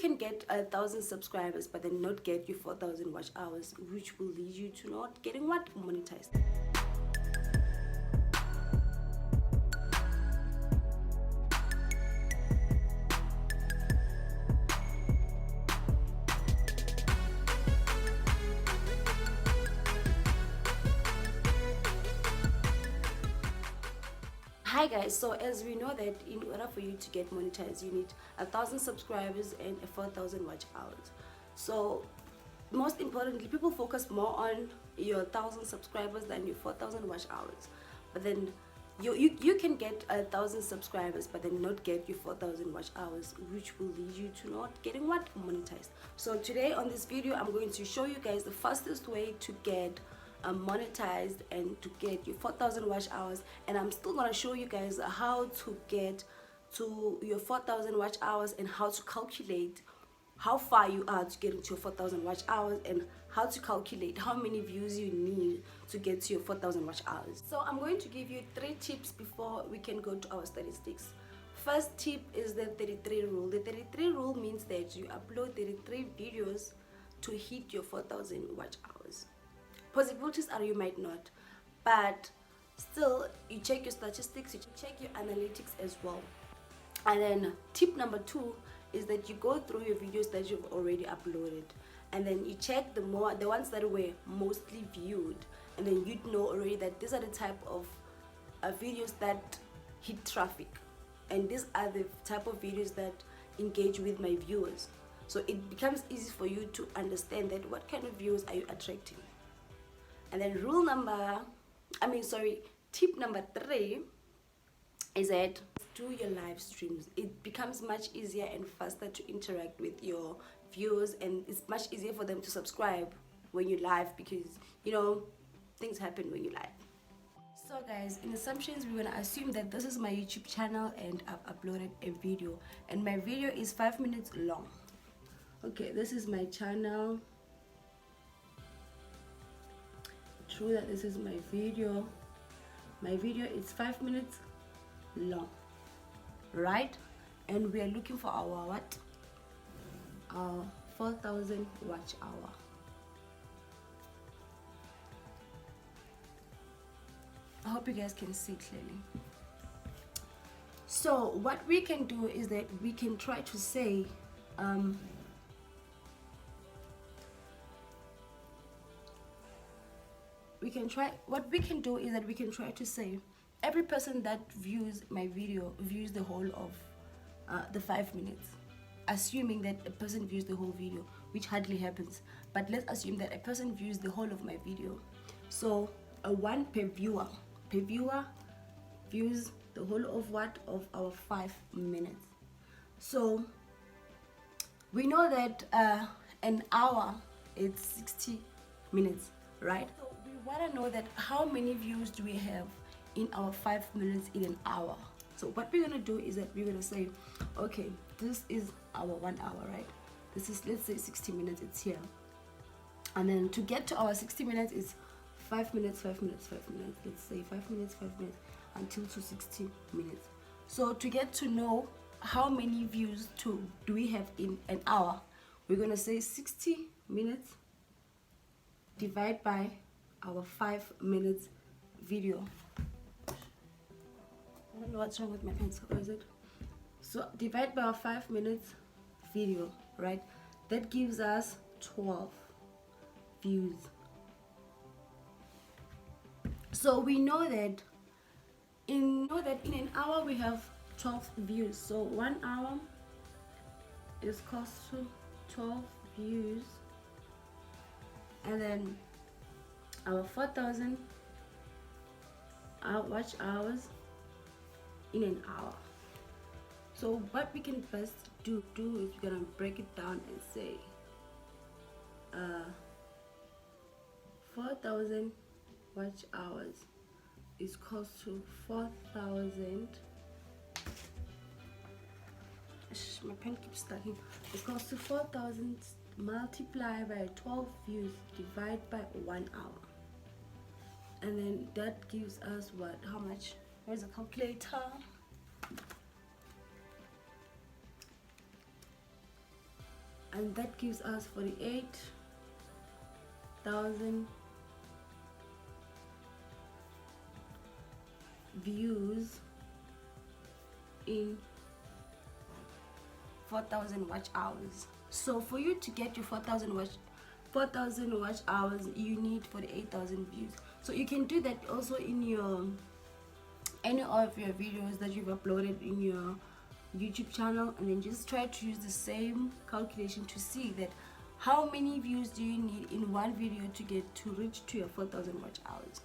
can get 1,000 subscribers but then not get your 4,000 watch hours, which will lead you to not getting what? Monetized. Hi guys, so as we know that in order for you to get monetized, you need 1,000 subscribers and 4,000 watch hours. So most importantly, people focus more on your 1,000 subscribers than your 4,000 watch hours. But then you can get 1,000 subscribers but then not get your 4,000 watch hours, which will lead you to not getting what? Monetized. So today on this video, I'm going to show you guys the fastest way to get monetized and to get your 4,000 watch hours, and I'm still gonna show you guys how to get to your 4,000 watch hours and how to calculate how far you are to get into your 4,000 watch hours, and how to calculate how many views you need to get to your 4,000 watch hours. So I'm going to give you 3 tips before we can go to our statistics. First tip is the 33 rule. The 33 rule means that you upload 33 videos to hit your 4,000 watch hours. Possibilities are you might not, but still you check your statistics, you check your analytics as well. And then tip number 2 is that you go through your videos that you've already uploaded, and then you check the ones that were mostly viewed, and then you'd know already that these are the type of videos that hit traffic, and these are the type of videos that engage with my viewers. So it becomes easy for you to understand that what kind of viewers are you attracting. And then tip number 3 is that do your live streams. It becomes much easier and faster to interact with your viewers, and it's much easier for them to subscribe when you live, because you know things happen when you live. So guys, in assumptions, we're gonna assume that this is my YouTube channel and I've uploaded a video, and my video is 5 minutes long. Okay, this is my channel. True that this is my video. My video is 5 minutes long, right? And we are looking for our what? Our 4,000 watch hour. I hope you guys can see clearly. So what we can do is that we can try to say what we can do is that we can try to say every person that views my video views the whole of the 5 minutes, assuming that a person views the whole video, which hardly happens, but let's assume that a person views the whole of my video. So a 1 per viewer views the whole of what? Of our 5 minutes. So we know that an hour is 60 minutes, right? So we want to know that how many views do we have in our 5 minutes in an hour. So what we're gonna do is that we're gonna say, okay, this is our 1 hour, right? This is, let's say 60 minutes, it's here. And then to get to our 60 minutes is 5 minutes, 5 minutes, 5 minutes. Let's say 5 minutes, 5 minutes until to 60 minutes. So to get to know how many views do we have in an hour, we're gonna say 60 minutes divide by our 5 minutes video. I don't know what's wrong with my pencil, or is it? So divide by our 5 minutes video, right? That gives us 12 views. So we know that in an hour we have 12 views. So 1 hour is cost to 12 views, and then our 4,000 watch hours in an hour. So what we can best do is we're gonna break it down and say 4,000 watch hours is cost to 4,000. My pen keeps stucking. It's cost to 4,000 multiplied by 12 views divided by 1 hour, and then that gives us what? How much? Where's the calculator? and that gives us 48,000 views in 4,000 watch hours. So for you to get your 4,000 watch hours, you need 48,000 views. So you can do that also in your any of your videos that you've uploaded in your YouTube channel, and then just try to use the same calculation to see that how many views do you need in one video to reach to your 4,000 watch hours.